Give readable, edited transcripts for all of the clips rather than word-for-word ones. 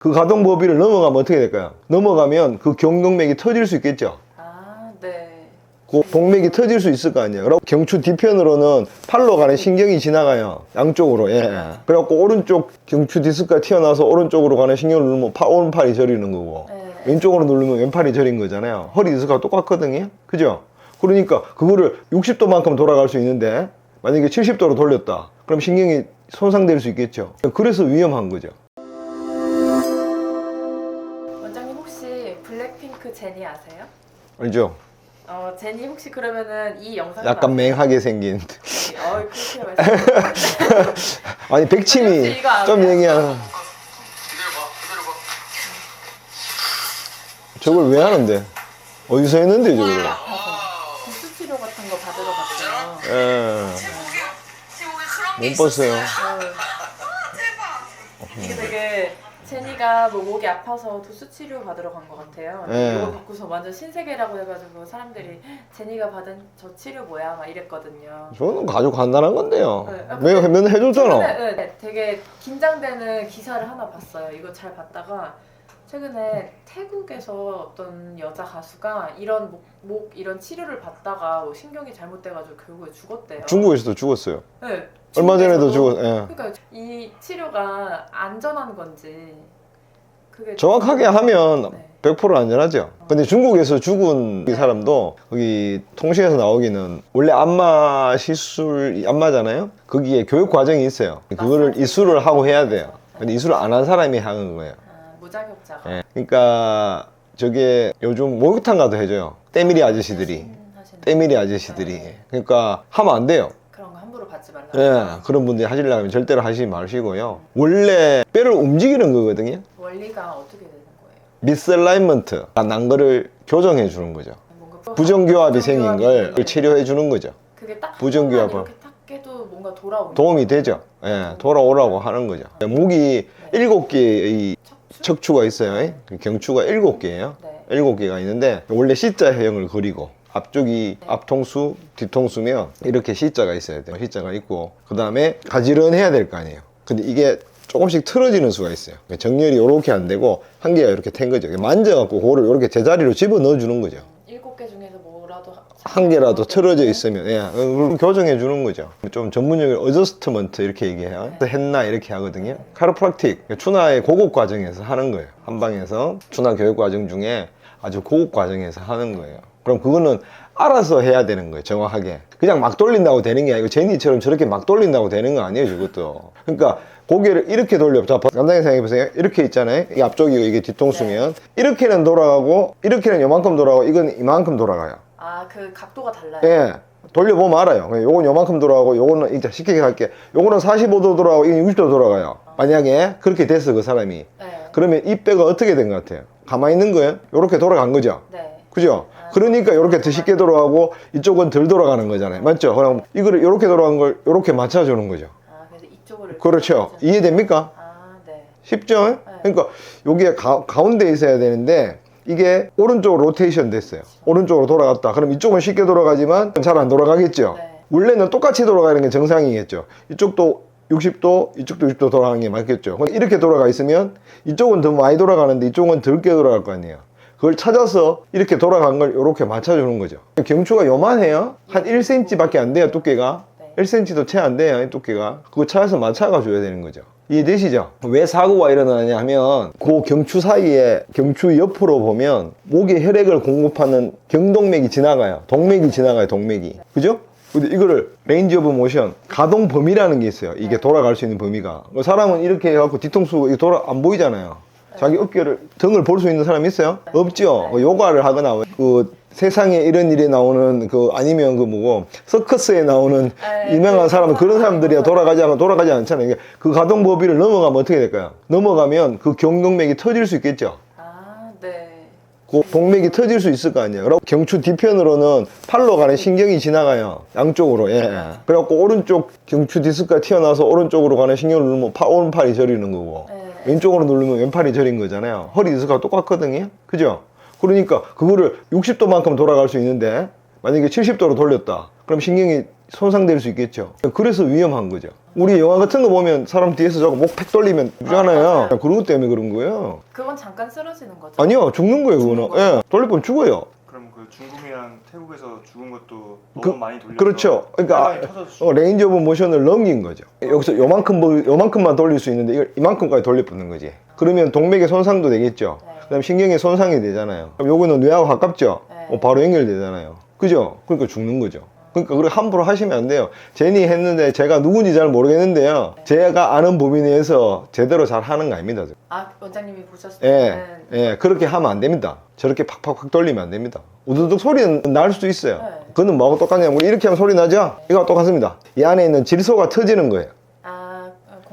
그 가동 범위를 넘어가면 어떻게 될까요? 넘어가면 그 경동맥이 터질 수 있겠죠? 아, 네. 그 동맥이 터질 수 있을 거 아니에요. 그럼 경추 뒤편으로는 팔로 가는 신경이 지나가요. 양쪽으로. 예. 그래갖고 오른쪽 경추 디스크가 튀어나와서 오른쪽으로 가는 신경을 누르면 오른팔이 저리는 거고, 네. 왼쪽으로 누르면 왼팔이 저린 거잖아요. 허리 디스크가 똑같거든요. 그죠? 그러니까 그거를 60도만큼 돌아갈 수 있는데 만약에 70도로 돌렸다. 그럼 신경이 손상될 수 있겠죠. 그래서 위험한 거죠. 원장님 혹시 블랙핑크 제니 아세요? 알죠? 제니 혹시 그러면은 이 영상 약간 맹하게 생긴. 그렇게 말씀하세요. 아니 백치미 혹시 이거 아세요? 좀 얘기하는. 저걸 왜 하는데? 어디서 했는데 저걸? 구스 치료 같은 거 받으러 갔어요. 예. 못 봤어요. 이게 되게 제니가 뭐 목이 아파서 도수 치료 받으러 간 것 같아요. 네. 이걸 받고서 완전 신세계라고 해가지고 사람들이 제니가 받은 저 치료 뭐야 막 이랬거든요. 저는 아주 간단한 건데요. 네. 내가 맨날 해줬잖아. 최근에 네, 되게 긴장되는 기사를 하나 봤어요. 이거 잘 봤다가 최근에 태국에서 어떤 여자 가수가 이런 목 이런 치료를 받다가 뭐 신경이 잘못돼가지고 결국에 죽었대요. 중국에서도 죽었어요. 네, 얼마 전에도 중국에서도. 예. 그러니까 이 치료가 안전한 건지 그게 정확하게 하면 네. 100% 안전하죠. 근데 중국에서 죽은 이 사람도 거기 통신에서 나오기는 원래 안마 시술, 안마잖아요. 거기에 교육 과정이 있어요. 그거를 이수를 하고 해야 돼요. 근데 이수를 안 한 사람이 하는 거예요. 무자격자가 예. 그러니까 저게 요즘 목욕탕 가도 해줘요. 때밀이 아저씨들이. 하시는 때밀이 아저씨들이. 그러니까 하면 안 돼요. 그런 거 함부로 받지 말라. 예, 그런 분들이 하시려면 절대로 하시지 마시고요. 원래 뼈를 움직이는 거거든요. 원리가 어떻게 되는 거예요? 미스라이먼트, 난 거를 교정해 주는 거죠. 뭔가 부정교합이 생긴 걸 네. 치료해 주는 거죠. 그게 딱 부정교합을. 이렇게 탁 깨도 뭔가 돌아오는 도움이 되죠. 예, 돌아오라고 하는 거죠. 목이 7개의 척추가 있어요. 경추가 7개예요. 네. 7개가 있는데 원래 C자형을 그리고 앞쪽이 앞통수, 뒤통수면 이렇게 C자가 있어야 돼요. C자가 있고 그 다음에 가지런해야 될 거 아니에요. 근데 이게 조금씩 틀어지는 수가 있어요. 정렬이 이렇게 안 되고 한 개가 이렇게 된 거죠. 만져갖고 그거를 이렇게 제자리로 집어넣어 주는 거죠. 7개 중에서 뭐라도 한 개라도 틀어져 있으면 그걸 교정해 주는 거죠. 좀 전문용어로 어저스트먼트 이렇게 얘기해요. 했나 이렇게 하거든요. 카로프락틱, 추나의 고급 과정에서 하는 거예요. 한방에서 추나 교육 과정 중에 아주 고급 과정에서 하는 거예요. 그럼 그거는 알아서 해야 되는 거예요. 정확하게. 그냥 막 돌린다고 되는 게 아니고 제니처럼 저렇게 막 돌린다고 되는 거 아니에요. 저것도. 그러니까 고개를 이렇게 돌려. 자, 간단히 생각해 보세요. 이렇게 있잖아요. 이게 앞쪽이고 이게 뒤통수면 이렇게는 돌아가고 이렇게는 요만큼 돌아가고 이건 이만큼 돌아가요. 그 각도가 달라요. 예. 돌려보면 알아요. 요건 요만큼 돌아가고 요거는 이제 쉽게 할게. 요거는 45도 돌아가고 이건 60도 돌아가요. 만약에 그렇게 됐어 그 사람이. 네. 그러면 이 뼈가 어떻게 된 것 같아요? 가만히 있는 거예요? 요렇게 돌아간 거죠. 네. 그죠? 그러니까 이렇게 더 쉽게 돌아가고 이쪽은 덜 돌아가는 거잖아요. 맞죠? 그럼 이거를 이렇게 돌아간 걸 이렇게 맞춰주는 거죠. 그래서 이쪽을 그렇죠. 이해됩니까? 네. 쉽죠? 그러니까 여기에 가운데 있어야 되는데 이게 오른쪽으로 로테이션 됐어요. 오른쪽으로 돌아갔다. 그럼 이쪽은 쉽게 돌아가지만 잘 안 돌아가겠죠? 네. 원래는 똑같이 돌아가는 게 정상이겠죠. 이쪽도 60도, 이쪽도 60도 돌아가는 게 맞겠죠. 이렇게 돌아가 있으면 이쪽은 더 많이 돌아가는데 이쪽은 덜게 돌아갈 거 아니에요. 그걸 찾아서 이렇게 돌아간 걸 이렇게 맞춰주는 거죠. 경추가 요만해요. 한 1cm 밖에 안 돼요, 두께가. 1cm도 채 안 돼요, 이 두께가. 그거 찾아서 맞춰가 줘야 되는 거죠. 이해되시죠? 왜 사고가 일어나냐 하면 그 경추 사이에 경추 옆으로 보면 목에 혈액을 공급하는 경동맥이 지나가요. 동맥이 지나가요, 동맥이. 그죠? 근데 이거를 레인지 오브 모션, 가동 범위라는 게 있어요. 이게 돌아갈 수 있는 범위가. 사람은 이렇게 해갖고 뒤통수 안 보이잖아요. 자기 어깨를, 등을 볼 수 있는 사람이 있어요? 없죠. 요가를 하거나 그 세상에 이런 일이 나오는 아니면 서커스에 나오는 유명한 사람은 그런 사람들이야 돌아가지 않잖아요. 그 가동 범위를 넘어가면 어떻게 될까요? 넘어가면 그 경동맥이 터질 수 있겠죠. 네. 그 동맥이 터질 수 있을 거 아니에요. 그럼 경추 뒤편으로는 팔로 가는 신경이 지나가요. 양쪽으로. 예. 그래갖고 오른쪽 경추 디스크가 튀어나와서 오른쪽으로 가는 신경을 누르면 오른팔이 저리는 거고. 왼쪽으로 누르면 왼팔이 저린 거잖아요. 허리 디스크가 똑같거든요. 그죠? 그러니까 그거를 60도만큼 돌아갈 수 있는데 만약에 70도로 돌렸다. 그럼 신경이 손상될 수 있겠죠. 그래서 위험한 거죠. 우리 영화 같은 거 보면 사람 뒤에서 저거 목 팩 돌리면 죽잖아요. 맞아요. 그런 것 때문에 그런 거예요. 그건 잠깐 쓰러지는 거죠? 아니요, 죽는 거예요, 그거는. 죽는 거예요? 예, 돌려보면 죽어요. 그럼 그 중국이랑 태국에서 죽은 것도 그- 너무 많이 돌려서 그렇죠. 그러니까 혈관이 터져서 죽은 레인지 오브 모션을 넘긴 거죠. 여기서 요만큼만 돌릴 수 있는데 이걸 이만큼까지 돌려붙는 거지. 그러면 동맥의 손상도 되겠죠. 네. 그다음 신경의 손상이 되잖아요. 그럼 요거는 뇌하고 가깝죠. 네. 바로 연결되잖아요. 그죠? 그러니까 죽는 거죠. 그러니까 그렇게 함부로 하시면 안 돼요. 제니 했는데 제가 누군지 잘 모르겠는데요. 제가 아는 범위 내에서 제대로 잘 하는 거 아닙니다. 아, 원장님이 보셨을 예, 때는 예, 그렇게 하면 안 됩니다. 저렇게 팍팍팍 돌리면 안 됩니다. 우두둑 소리는 날 수도 있어요. 네. 그거는 뭐하고 똑같냐면 우리 이렇게 하면 소리 나죠? 이거와 똑같습니다. 이 안에 있는 질소가 터지는 거예요.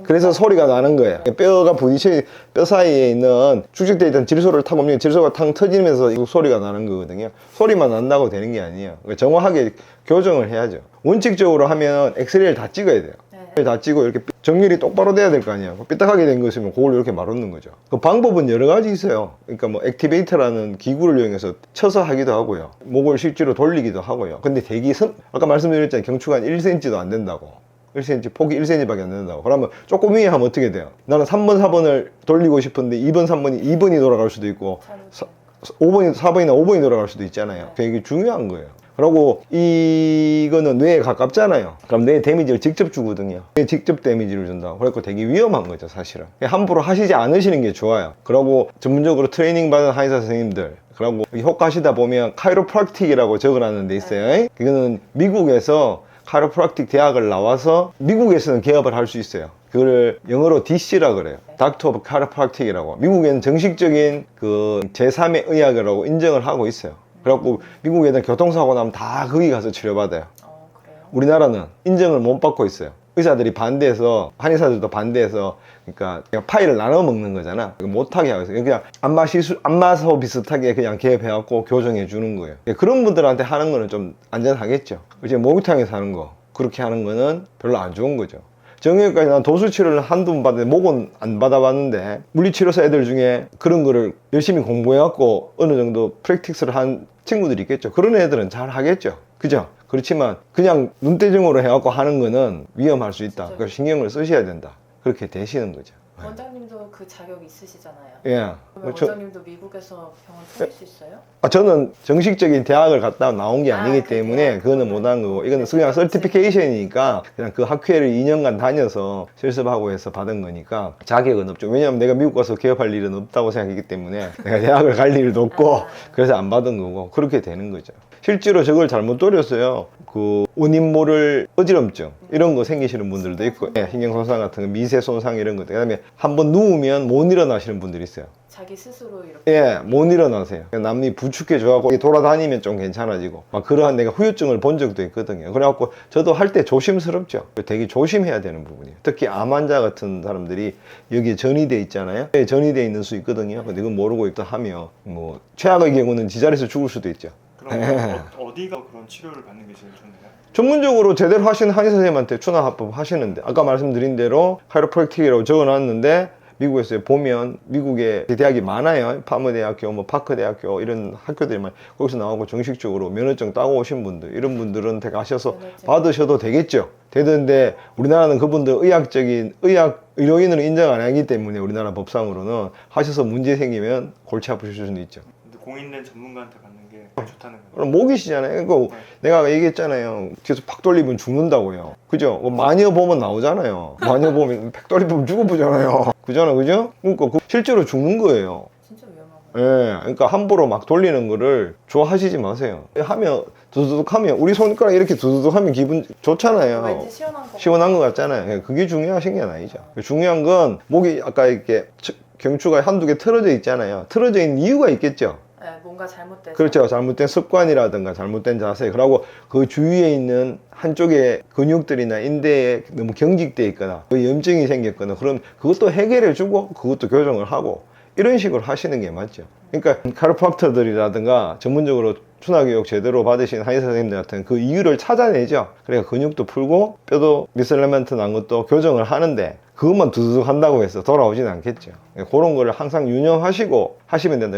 그래서 소리가 나는 거예요. 뼈가 부딪혀 뼈 사이에 있는 축적되어 있던 질소를 타고 오면 질소가 탕 터지면서 이 소리가 나는 거거든요. 소리만 난다고 되는 게 아니에요. 그러니까 정확하게 교정을 해야죠. 원칙적으로 하면 엑스레이를 다 찍어야 돼요. 네. 다 찍고 이렇게 정렬이 똑바로 돼야 될 거 아니에요. 삐딱하게 된 거 있으면 그걸 이렇게 말아놓는 거죠. 그 방법은 여러 가지 있어요. 그러니까 뭐 액티베이터라는 기구를 이용해서 쳐서 하기도 하고요. 목을 실제로 돌리기도 하고요. 근데 아까 말씀드렸잖아요. 경추가 한 1cm도 안 된다고. 1cm, 폭이 1cm밖에 안 된다고. 그러면 조금 위에 하면 어떻게 돼요? 나는 3번, 4번을 돌리고 싶은데 2번, 3번이 2번이 돌아갈 수도 있고 5번이, 4번이나 5번이 돌아갈 수도 있잖아요. 이게 중요한 거예요. 그리고 이거는 뇌에 가깝잖아요. 그럼 뇌에 데미지를 직접 주거든요. 뇌에 직접 데미지를 준다고. 그래서 되게 위험한 거죠, 사실은. 함부로 하시지 않으시는 게 좋아요. 그리고 전문적으로 트레이닝 받은 한의사 선생님들, 그리고 효과하시다 보면 카이로프락틱이라고 적어놨는 데 있어요. 이거는 미국에서 카이로프락틱 대학을 나와서 미국에서는 개업을 할 수 있어요. 그걸 영어로 DC라 그래요. 닥터 오브 카이로프락틱이라고. 미국에는 정식적인 그 제3의 의학이라고 인정을 하고 있어요. 그래갖고 미국 애들 교통사고 나면 다 거기 가서 치료받아요. 그래요? 우리나라는 인정을 못 받고 있어요. 의사들이 반대해서, 한의사들도 반대해서, 그러니까 파일을 나눠 먹는 거잖아. 못하게 하고 있어요. 그냥 안마소 비슷하게 그냥 개업해갖고 교정해 주는 거예요. 그런 분들한테 하는 거는 좀 안전하겠죠. 이제 목욕탕에서 하는 거, 그렇게 하는 거는 별로 안 좋은 거죠. 정형외과에 난 도수치료를 한두 번 받았는데 목은 안 받아봤는데 물리치료사 애들 중에 그런 거를 열심히 공부해갖고 어느 정도 프랙티스를 한 친구들이 있겠죠. 그런 애들은 잘 하겠죠. 그죠? 그렇지만 그냥 눈대중으로 해갖고 하는 거는 위험할 수 있다. 그래서 신경을 쓰셔야 된다. 그렇게 되시는 거죠. 원장님도 그 자격이 있으시잖아요. 예. 그러면 저- 원장님도 미국에서 병원 차릴 수 있어요? 저는 정식적인 대학을 갔다 나온 게 아니기 그래요? 때문에 그거는 못한 거고, 이거는 그냥 서티피케이션이니까 그냥 그 학회를 2년간 다녀서 실습하고 해서 받은 거니까 자격은 없죠. 왜냐하면 내가 미국 가서 개업할 일은 없다고 생각했기 때문에 내가 대학을 갈 일도 없고 그래서 안 받은 거고, 그렇게 되는 거죠. 실제로 저걸 잘못 돌렸어요. 그 원인 모를 어지럼증 이런 거 생기시는 분들도 있고, 신경 손상 같은 거, 미세 손상 이런 것들, 그다음에 한번 누우면 못 일어나시는 분들이 있어요. 자기 스스로 이렇게 예, 못 일어나세요. 남이 부축해줘갖고 돌아다니면 좀 괜찮아지고, 막 그러한 내가 후유증을 본 적도 있거든요. 그래갖고 저도 할 때 조심스럽죠. 되게 조심해야 되는 부분이에요. 특히 암 환자 같은 사람들이 여기에 전이돼 있잖아요. 전이돼 있는 수 있거든요. 근데 이건 모르고 있다 하면 뭐 최악의 경우는 지자리에서 죽을 수도 있죠. 그럼 어디가 그런 치료를 받는 게 제일 좋나요? 전문적으로 제대로 하시는 한의 선생님한테 추나합법 하시는데, 아까 말씀드린 대로 카이로프랙틱이라고 적어놨는데 미국에서 보면 미국에 대학이 많아요. 파머대학교, 뭐 파크대학교 이런 학교들이 많아요. 거기서 나오고 정식적으로 면허증 따고 오신 분들, 이런 분들은 대 가셔서 면허증. 받으셔도 되겠죠. 되던데 우리나라는 그분들 의료인으로 인정 안 하기 때문에 우리나라 법상으로는 하셔서 문제 생기면 골치 아프실 수는 있죠. 근데 공인된 전문가한테 받는 게 좋다는 거예요. 그럼 목이시잖아요. 그거 내가 얘기했잖아요. 뒤에서 팍 돌리면 죽는다고요. 그죠? 마녀 보면 나오잖아요. 마녀 보면 팍 돌리면 죽어보잖아요. 그죠? 그러니까 실제로 죽는 거예요. 진짜 위험한 거예요. 예, 그러니까 함부로 막 돌리는 거를 좋아하시지 마세요. 하면 두두둑 하면, 우리 손가락 이렇게 두두둑 하면 기분 좋잖아요. 왠지 시원한 거. 시원한 것 같잖아요. 예, 그게 중요하신 게 아니죠. 중요한 건 목이 아까 이렇게 경추가 한두 개 틀어져 있잖아요. 틀어져 있는 이유가 있겠죠. 네, 뭔가 잘못돼서. 그렇죠. 잘못된 습관이라든가 잘못된 자세, 그리고 그 주위에 있는 한쪽의 근육들이나 인대에 너무 경직돼 있거나 그 염증이 생겼거나, 그럼 그것도 해결해 주고 그것도 교정을 하고 이런 식으로 하시는 게 맞죠. 그러니까 카이로프락터들이라든가 전문적으로 추나교육 제대로 받으신 한의사 선생님들 같은 그 이유를 찾아내죠. 그러니까 근육도 풀고 뼈도 미스레멘트 난 것도 교정을 하는데, 그것만 두둑 한다고 해서 돌아오진 않겠죠. 그런 거를 항상 유념하시고 하시면 된다.